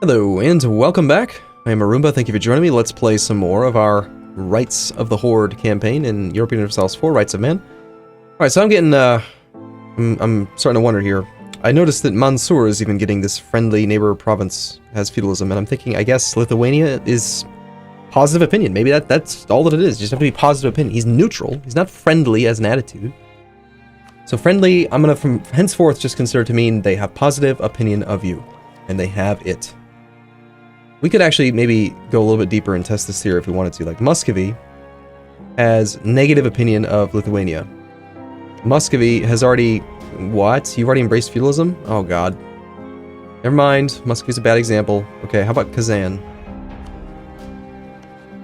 Hello, and welcome back. I am Arumba, thank you for joining me. Let's play some more of our Rights of the Horde campaign in Europa Universalis 4, Rights of Man. Alright, so I'm getting, I'm starting to wonder here. I noticed that Mansour is even getting this friendly neighbor province has feudalism, and I'm thinking, I guess Lithuania is positive opinion. Maybe that's all that it is. You just have to be positive opinion. He's neutral. He's not friendly as an attitude. So friendly, I'm gonna from henceforth just consider to mean they have positive opinion of you. And they have it. We could actually maybe go a little bit deeper and test this theory if we wanted to. Like, Muscovy has negative opinion of Lithuania. Muscovy has already... What? You've already embraced feudalism? Oh, God. Never mind. Muscovy's a bad example. Okay, how about Kazan?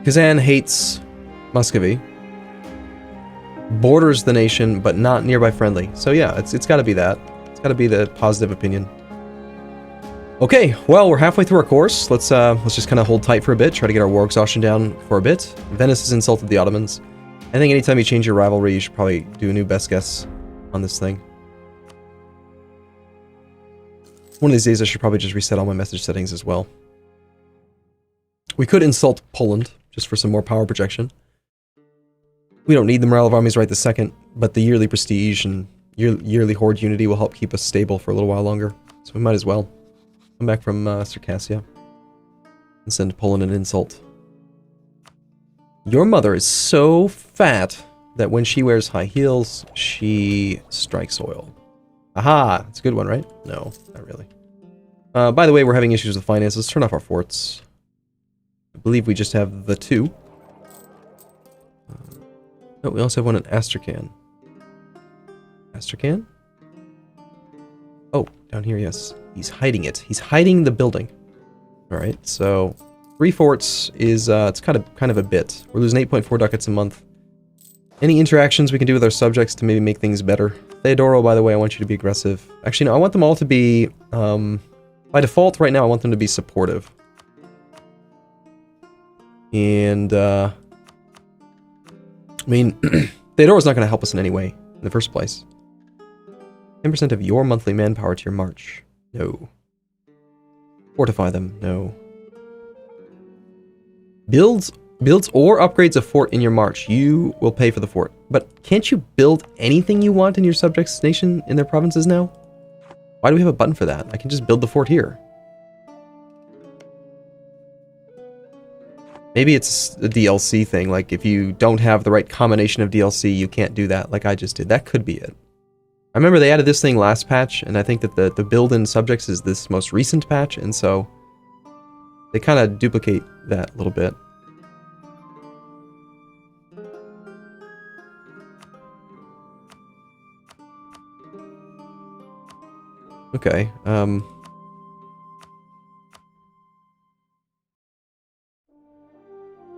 Kazan hates Muscovy. Borders the nation, but not nearby friendly. So yeah, it's gotta be that. It's gotta be the positive opinion. Okay, well, we're halfway through our course. Let's just kind of hold tight for a bit, try to get our war exhaustion down for a bit. Venice has insulted the Ottomans. I think anytime you change your rivalry, you should probably do a new best guess on this thing. One of these days, I should probably just reset all my message settings as well. We could insult Poland, just for some more power projection. We don't need the morale of armies right this second, but the yearly prestige and yearly horde unity will help keep us stable for a little while longer. So we might as well. Come back from Circassia and send Poland an insult. Your mother is so fat that when she wears high heels, she strikes oil. Aha! It's a good one, right? No, not really. By the way, we're having issues with finances. Let's turn off our forts. I believe we just have the two. No, we also have one in Astrakhan. Astrakhan? Oh, down here, yes. He's hiding it. He's hiding the building. Alright, so 3 forts is, it's kind of a bit. We're losing 8.4 ducats a month. Any interactions we can do with our subjects to maybe make things better? Theodoro, by the way, I want you to be aggressive. Actually, no, I want them all to be, by default, right now, I want them to be supportive. And, I mean, Theodoro's not going to help us in any way, in the first place. 10% of your monthly manpower to your march. No. Fortify them. No. Builds or upgrades a fort in your march. You will pay for the fort. But can't you build anything you want in your subjects' nation in their provinces now? Why do we have a button for that? I can just build the fort here. Maybe it's a DLC thing. Like, if you don't have the right combination of DLC, you can't do that like I just did. That could be it. I remember they added this thing last patch, and I think that the build-in subjects is this most recent patch, and so they kind of duplicate that a little bit. Okay,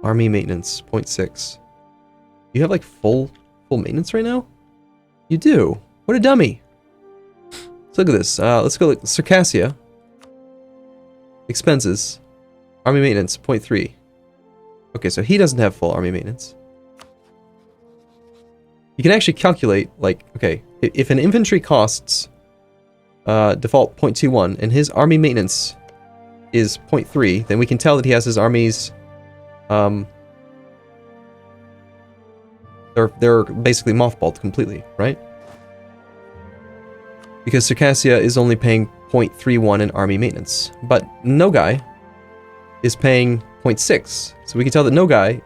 Army maintenance, 0.6. You have, like, full maintenance right now? You do. What a dummy. Let's look at this. Let's go look. Circassia. Expenses. Army maintenance, 0.3. Okay, so he doesn't have full army maintenance. You can actually calculate, like, okay, if an infantry costs default 0.21 and his army maintenance is 0.3, then we can tell that he has his armies, they're basically mothballed completely, right? Because Circassia is only paying 0.31 in army maintenance. But Nogai is paying 0.6. So we can tell that Nogai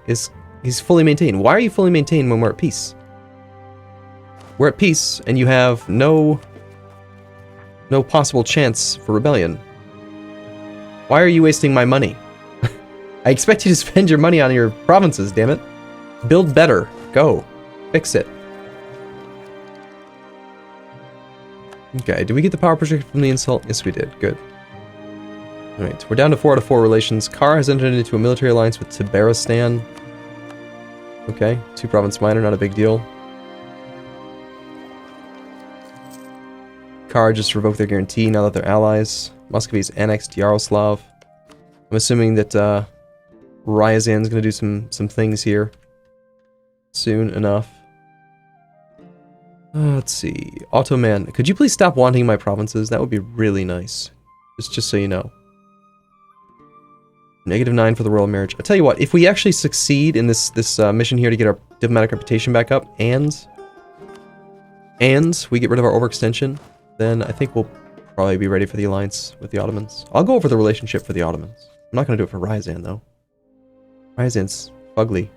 he's fully maintained. Why are you fully maintained when we're at peace? We're at peace, and you have no possible chance for rebellion. Why are you wasting my money? I expect you to spend your money on your provinces, damn it. Build better. Go. Fix it. Okay, did we get the power project from the insult? Yes, we did. Good. Alright, we're down to 4 out of 4 relations. Kar has entered into a military alliance with Tiberistan. Okay, 2 province minor, not a big deal. Kar just revoked their guarantee now that they're allies. Muscovy's annexed Yaroslav. I'm assuming that Ryazan's going to do some things here soon enough. Let's see. Ottoman. Could you please stop wanting my provinces? That would be really nice. Just so you know. -9 for the royal marriage. I'll tell you what, if we actually succeed in this mission here to get our diplomatic reputation back up, and we get rid of our overextension, then I think we'll probably be ready for the alliance with the Ottomans. I'll go over the relationship for the Ottomans. I'm not going to do it for Ryazan, though. Ryazan's fugly.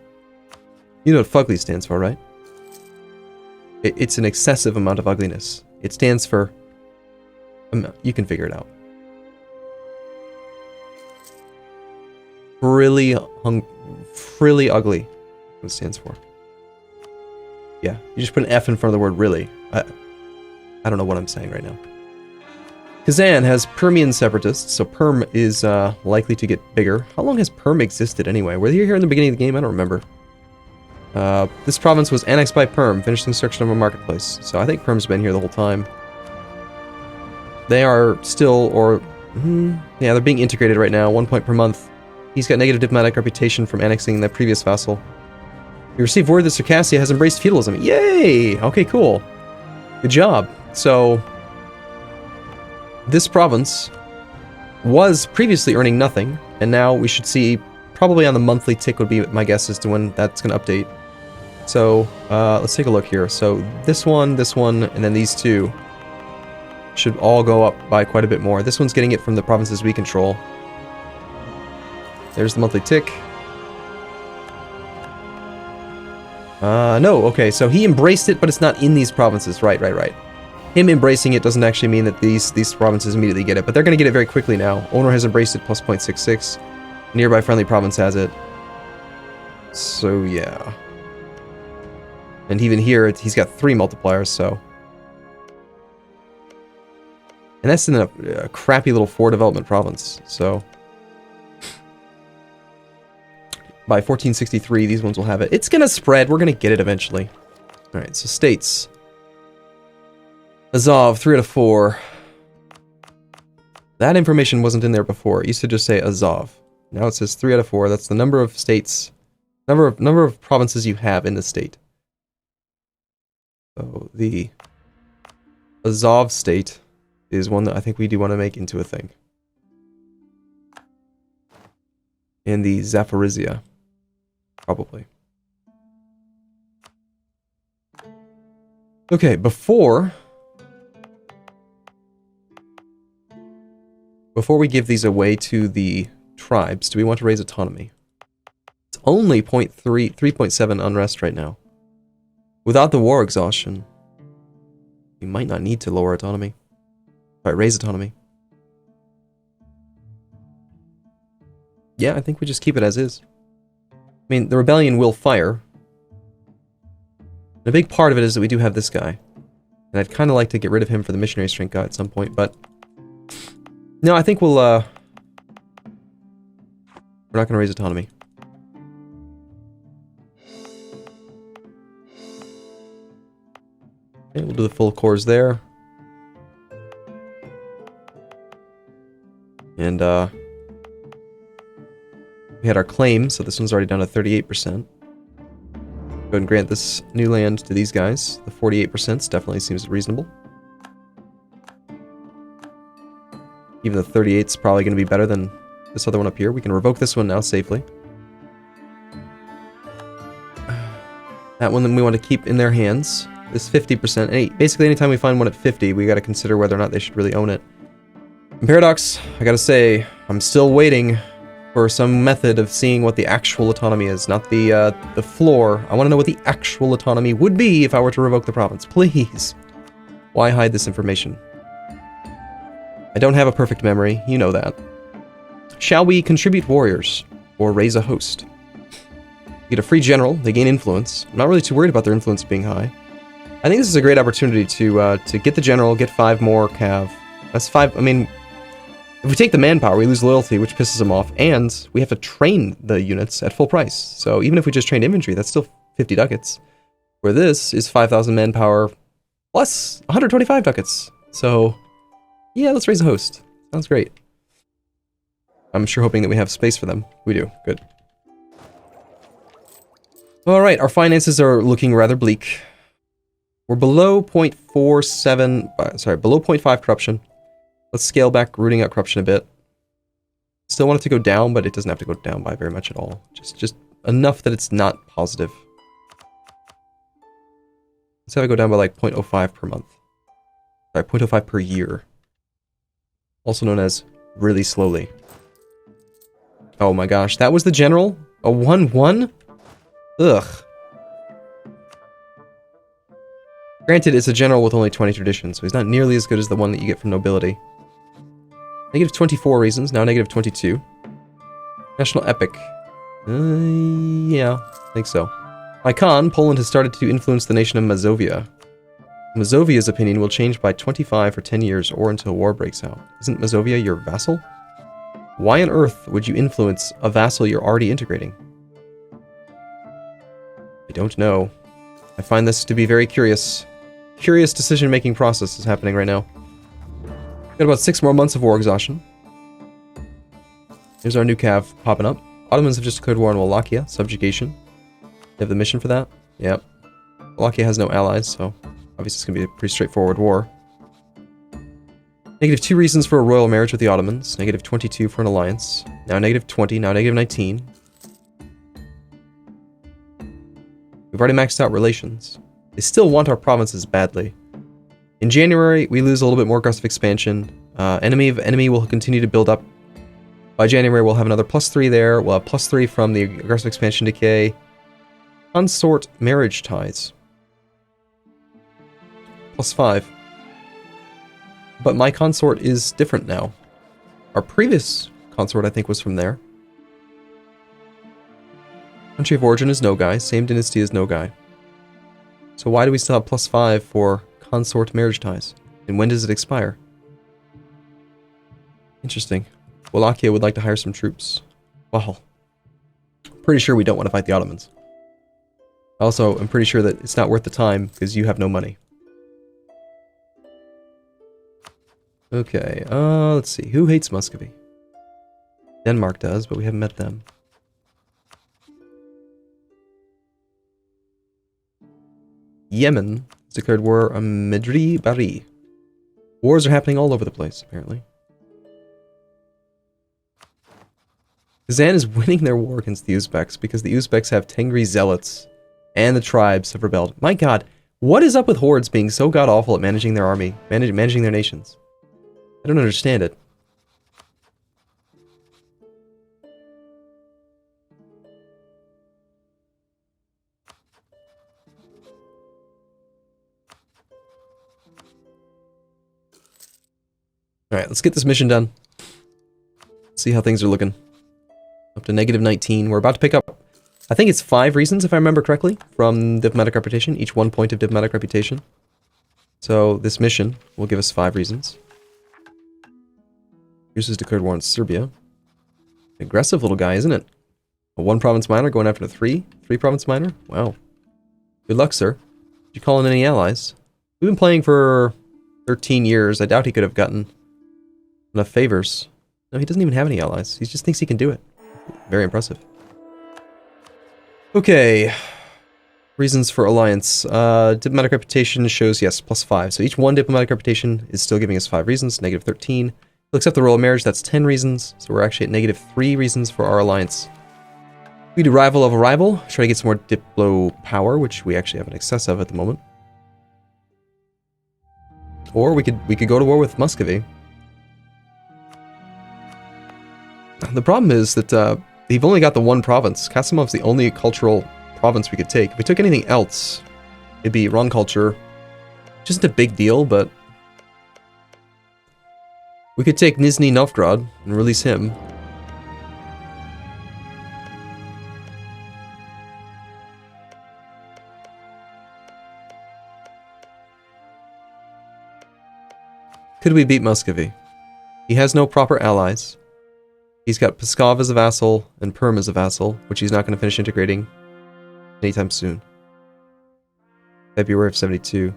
You know what fugly stands for, right? It's an excessive amount of ugliness. It stands for... you can figure it out. Frilly ugly. What it stands for. Yeah, you just put an F in front of the word really. I don't know what I'm saying right now. Kazan has Permian separatists, so Perm is likely to get bigger. How long has Perm existed anyway? Were they here in the beginning of the game? I don't remember. This province was annexed by Perm, finished construction of a marketplace. So I think Perm's been here the whole time. They are still, yeah, they're being integrated right now, 1 point per month. He's got negative diplomatic reputation from annexing the previous vassal. We received word that Circassia has embraced feudalism. Yay! Okay, cool. Good job. So... this province was previously earning nothing, and now we should see, probably on the monthly tick would be my guess as to when that's going to update. So, let's take a look here. So, this one, and then these two should all go up by quite a bit more. This one's getting it from the provinces we control. There's the monthly tick. No, okay, so he embraced it, but it's not in these provinces. Right. Him embracing it doesn't actually mean that these provinces immediately get it, but they're going to get it very quickly now. Owner has embraced it, plus 0.66. Nearby friendly province has it. So, yeah. And even here, he's got 3 multipliers, so... and that's in a crappy little 4 development province, so... by 1463, these ones will have it. It's going to spread. We're going to get it eventually. Alright, so states... Azov, 3 out of 4. That information wasn't in there before. It used to just say Azov. Now it says 3 out of 4. That's the number of states, number of provinces you have in the state. So the Azov state is one that I think we do want to make into a thing. And the Zaporizhia, probably. Okay, before we give these away to the tribes, do we want to raise autonomy? It's only 3.7 unrest right now. Without the war exhaustion, we might not need to lower autonomy. Alright, raise autonomy. Yeah, I think we just keep it as is. I mean, the rebellion will fire. And a big part of it is that we do have this guy. And I'd kind of like to get rid of him for the missionary strength guy at some point, but... no, I think we'll, we're not going to raise autonomy. Okay, we'll do the full cores there. And, we had our claim, so this one's already down to 38%. Go ahead and grant this new land to these guys. The 48% definitely seems reasonable. Even the 38's probably going to be better than this other one up here. We can revoke this one now safely. That one then we want to keep in their hands. This 50%. Basically, anytime we find one at 50, we got to consider whether or not they should really own it. And Paradox, I gotta say, I'm still waiting for some method of seeing what the actual autonomy is, not the floor. I want to know what the actual autonomy would be if I were to revoke the province. Please. Why hide this information? I don't have a perfect memory, you know that. Shall we contribute warriors, or raise a host? You get a free general, they gain influence. I'm not really too worried about their influence being high. I think this is a great opportunity to get the general, get 5 more cav. That's 5, I mean, if we take the manpower, we lose loyalty, which pisses them off, and we have to train the units at full price. So even if we just trained infantry, that's still 50 ducats. Where this is 5,000 manpower, plus 125 ducats. So... yeah, let's raise a host. Sounds great. I'm sure hoping that we have space for them. We do. Good. Alright, our finances are looking rather bleak. We're below 0.47... sorry, below 0.5 corruption. Let's scale back rooting out corruption a bit. still want it to go down, but it doesn't have to go down by very much at all. Just enough that it's not positive. Let's have it go down by like 0.05 per month. Sorry, 0.05 per year. Also known as really slowly. Oh my gosh, that was the general? A 1-1? Ugh. Granted, it's a general with only 20 traditions, so he's not nearly as good as the one that you get from nobility. Negative 24 reasons, now negative 22. National epic. Yeah, I think so. By Khan, Poland has started to influence the nation of Mazovia. Mazovia's opinion will change by 25 for 10 years or until war breaks out. Isn't Mazovia your vassal? Why on earth would you influence a vassal you're already integrating? I don't know. I find this to be very curious. Curious decision-making process is happening right now. Got about 6 more months of war exhaustion. Here's our new cav popping up. Ottomans have just declared war on Wallachia, subjugation. They have the mission for that? Yep. Wallachia has no allies, so obviously it's going to be a pretty straightforward war. Negative 2 reasons for a royal marriage with the Ottomans. Negative 22 for an alliance. Now negative 20, now negative 19. We've already maxed out relations. They still want our provinces badly. In January, we lose a little bit more aggressive expansion. Enemy of enemy will continue to build up. By January, we'll have another +3 there. We'll have +3 from the aggressive expansion decay. Consort marriage ties. +5. But my consort is different now. Our previous consort, I think, was from there. Country of origin is Nogai. Same dynasty as Nogai. So why do we still have +5 for consort marriage ties? And when does it expire? Interesting. Wallachia would like to hire some troops. Well, pretty sure we don't want to fight the Ottomans. Also, I'm pretty sure that it's not worth the time because you have no money. Okay, let's see. Who hates Muscovy? Denmark does, but we haven't met them. Yemen has declared war on Medri Bari. Wars are happening all over the place, apparently. Kazan is winning their war against the Uzbeks because the Uzbeks have Tengri zealots and the tribes have rebelled. My god, what is up with hordes being so god-awful at managing their army, managing their nations? I don't understand it. Alright, let's get this mission done. See how things are looking. Up to negative 19. We're about to pick up, I think it's 5 reasons, if I remember correctly, from diplomatic reputation. Each 1 point of diplomatic reputation. So this mission will give us 5 reasons. Here's his declared war on Serbia. Aggressive little guy, isn't it? A 1 province minor going after a 3 province minor? Wow. Good luck, sir. Did you call in any allies? We've been playing for 13 years. I doubt he could have gotten enough favors. No, he doesn't even have any allies. He just thinks he can do it. Very impressive. Okay. Reasons for alliance. Diplomatic reputation shows, yes, +5. So each 1 diplomatic reputation is still giving us 5 reasons. Negative 13. He'll accept the royal marriage. That's 10 reasons. So we're actually at negative 3 reasons for our alliance. We do rival of a rival. Try to get some more diplo power, which we actually have an excess of at the moment. Or we could go to war with Muscovy. The problem is that they've only got the 1 province. Kasimov's the only cultural province we could take. If we took anything else, it'd be Ron culture. Which isn't a big deal, but we could take Nizhny Novgorod and release him. Could we beat Muscovy? He has no proper allies. He's got Pskov as a vassal and Perm as a vassal, which he's not going to finish integrating anytime soon. February of 72.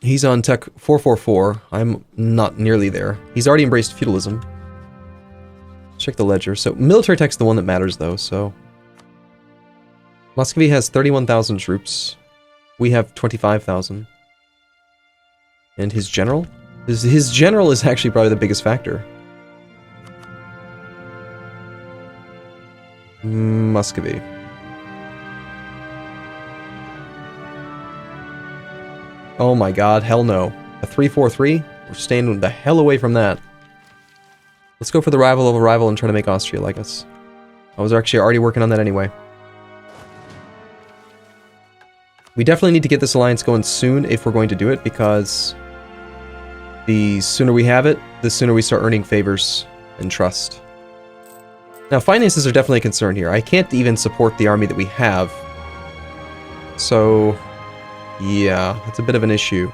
He's on tech 444. I'm not nearly there. He's already embraced feudalism. Check the ledger. So military tech's the one that matters, though, so Muscovy has 31,000 troops. We have 25,000. And his general? His general is actually probably the biggest factor. Muscovy. Oh my god, hell no. A 3-4-3? We're staying the hell away from that. Let's go for the rival of a rival and try to make Austria like us. I was actually already working on that anyway. We definitely need to get this alliance going soon if we're going to do it, because the sooner we have it, the sooner we start earning favors and trust. Now, finances are definitely a concern here. I can't even support the army that we have. So, yeah, that's a bit of an issue.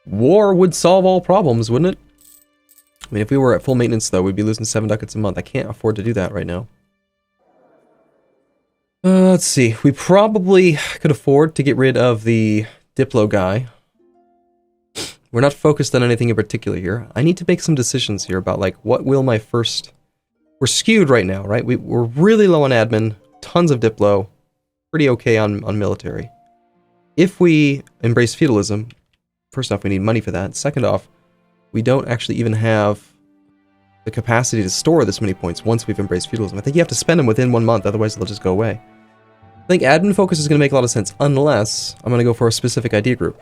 War would solve all problems, wouldn't it? I mean, if we were at full maintenance, though, we'd be losing 7 ducats a month. I can't afford to do that right now. Let's see. We probably could afford to get rid of the Diplo guy. We're not focused on anything in particular here. I need to make some decisions here about, like, what will my first... We're skewed right now, right? We're really low on admin, tons of Diplo, pretty okay on military. If we embrace feudalism, first off, we need money for that. Second off, we don't actually even have the capacity to store this many points once we've embraced feudalism. I think you have to spend them within 1 month, otherwise they'll just go away. I think admin focus is going to make a lot of sense, unless I'm going to go for a specific idea group.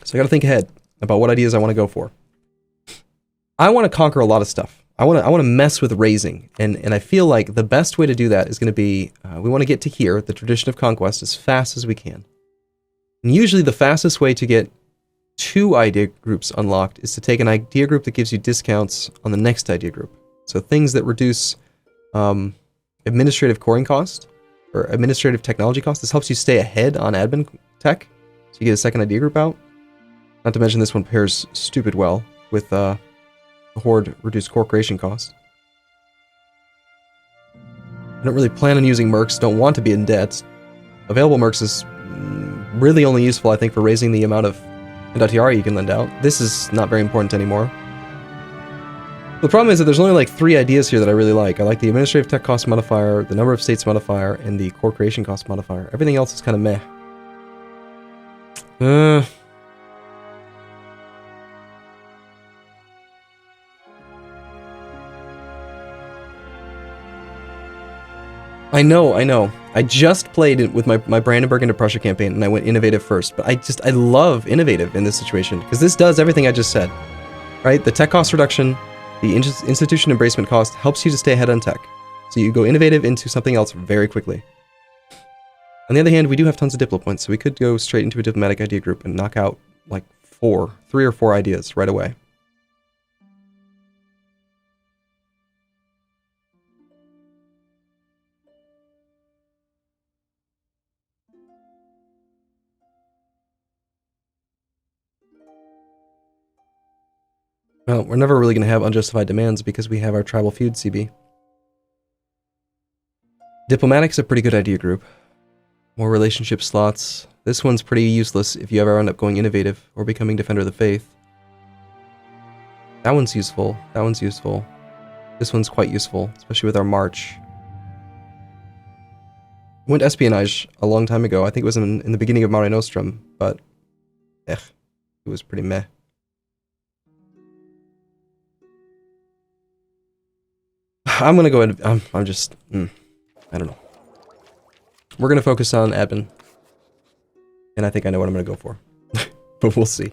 So I got to think ahead about what ideas I want to go for. I want to conquer a lot of stuff. I want to mess with razing, and I feel like the best way to do that is going to be, we want to get to here, the tradition of conquest, as fast as we can. And usually the fastest way to get 2 idea groups unlocked is to take an idea group that gives you discounts on the next idea group. So things that reduce administrative coring cost, or administrative technology cost. This helps you stay ahead on admin tech, so you get a second idea group out. Not to mention this one pairs stupid well with the Horde reduced core creation cost. I don't really plan on using mercs, don't want to be in debt. Available mercs is really only useful, I think, for raising the amount of Condottieri you can lend out. This is not very important anymore. The problem is that there's only like 3 ideas here that I really like. I like the administrative tech cost modifier, the number of states modifier, and the core creation cost modifier. Everything else is kind of meh. I know. I just played it with my Brandenburg into Prussia campaign, and I went innovative first. But I love innovative in this situation, because this does everything I just said. Right? The tech cost reduction, the institution embracement cost helps you to stay ahead on tech. So you go innovative into something else very quickly. On the other hand, we do have tons of Diplo points, so we could go straight into a diplomatic idea group and knock out like 3 or 4 ideas right away. Well, we're never really going to have unjustified demands because we have our tribal feud CB. Diplomatic's a pretty good idea group. More relationship slots. This one's pretty useless if you ever end up going innovative or becoming Defender of the Faith. That one's useful. That one's useful. This one's quite useful, especially with our march. Went espionage a long time ago. I think it was in the beginning of Mare Nostrum, but it was pretty meh. I'm gonna go ahead. I'm just. I don't know. We're gonna focus on admin, and I think I know what I'm gonna go for, but we'll see.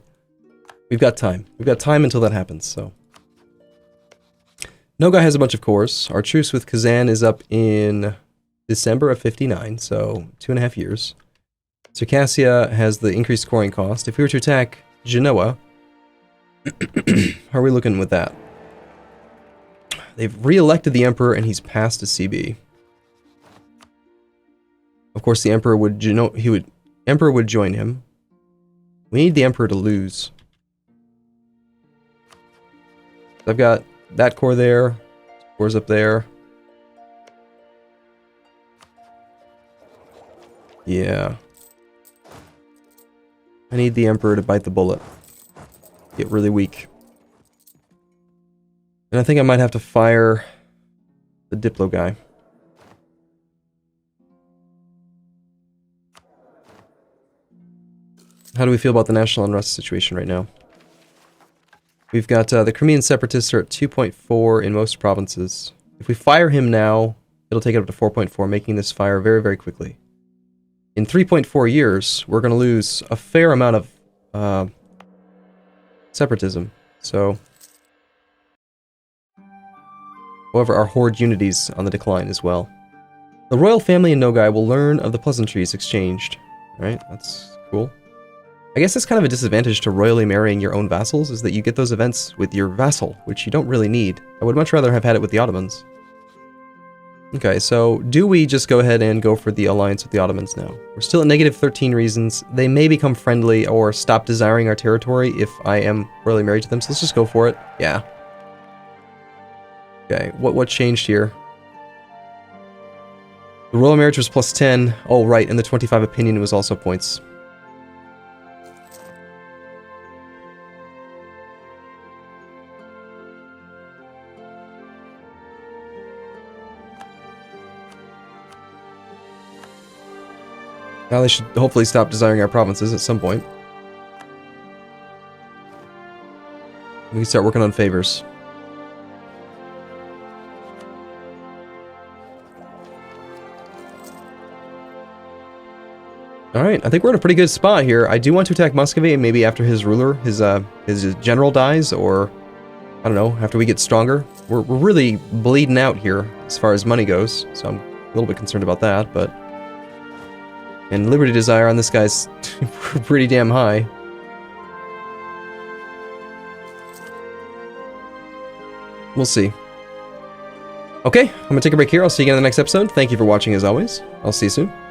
We've got time. We've got time until that happens. So, Nogai has a bunch of cores. Our truce with Kazan is up in December of 59, so 2.5 years. Circassia has the increased scoring cost. If we were to attack Genoa, how are we looking with that? They've re-elected the Emperor, and he's passed a CB. Of course, the Emperor would Emperor would join him. We need the Emperor to lose. I've got that core there, cores up there. Yeah. I need the Emperor to bite the bullet. Get really weak. And I think I might have to fire the Diplo guy. How do we feel about the national unrest situation right now? We've got the Crimean separatists are at 2.4 in most provinces. If we fire him now, it'll take it up to 4.4, making this fire very, very quickly. In 3.4 years, we're going to lose a fair amount of separatism. So, however, our horde unity's on the decline as well. The royal family in Nogai will learn of the pleasantries exchanged. Right, that's cool. I guess that's kind of a disadvantage to royally marrying your own vassals, is that you get those events with your vassal, which you don't really need. I would much rather have had it with the Ottomans. Okay, so do we just go ahead and go for the alliance with the Ottomans now? We're still at negative 13 reasons. They may become friendly or stop desiring our territory if I am royally married to them, so let's just go for it. Yeah. Okay, what changed here? The royal marriage was plus 10. Oh, right, and the 25 opinion was also points. Now they should hopefully stop desiring our provinces at some point. We can start working on favors. Alright, I think we're in a pretty good spot here. I do want to attack Muscovy, maybe after his ruler, his general dies, or, I don't know, after we get stronger. We're really bleeding out here as far as money goes, so I'm a little bit concerned about that, but... And Liberty Desire on this guy's pretty damn high. We'll see. Okay, I'm gonna take a break here. I'll see you again in the next episode. Thank you for watching as always. I'll see you soon.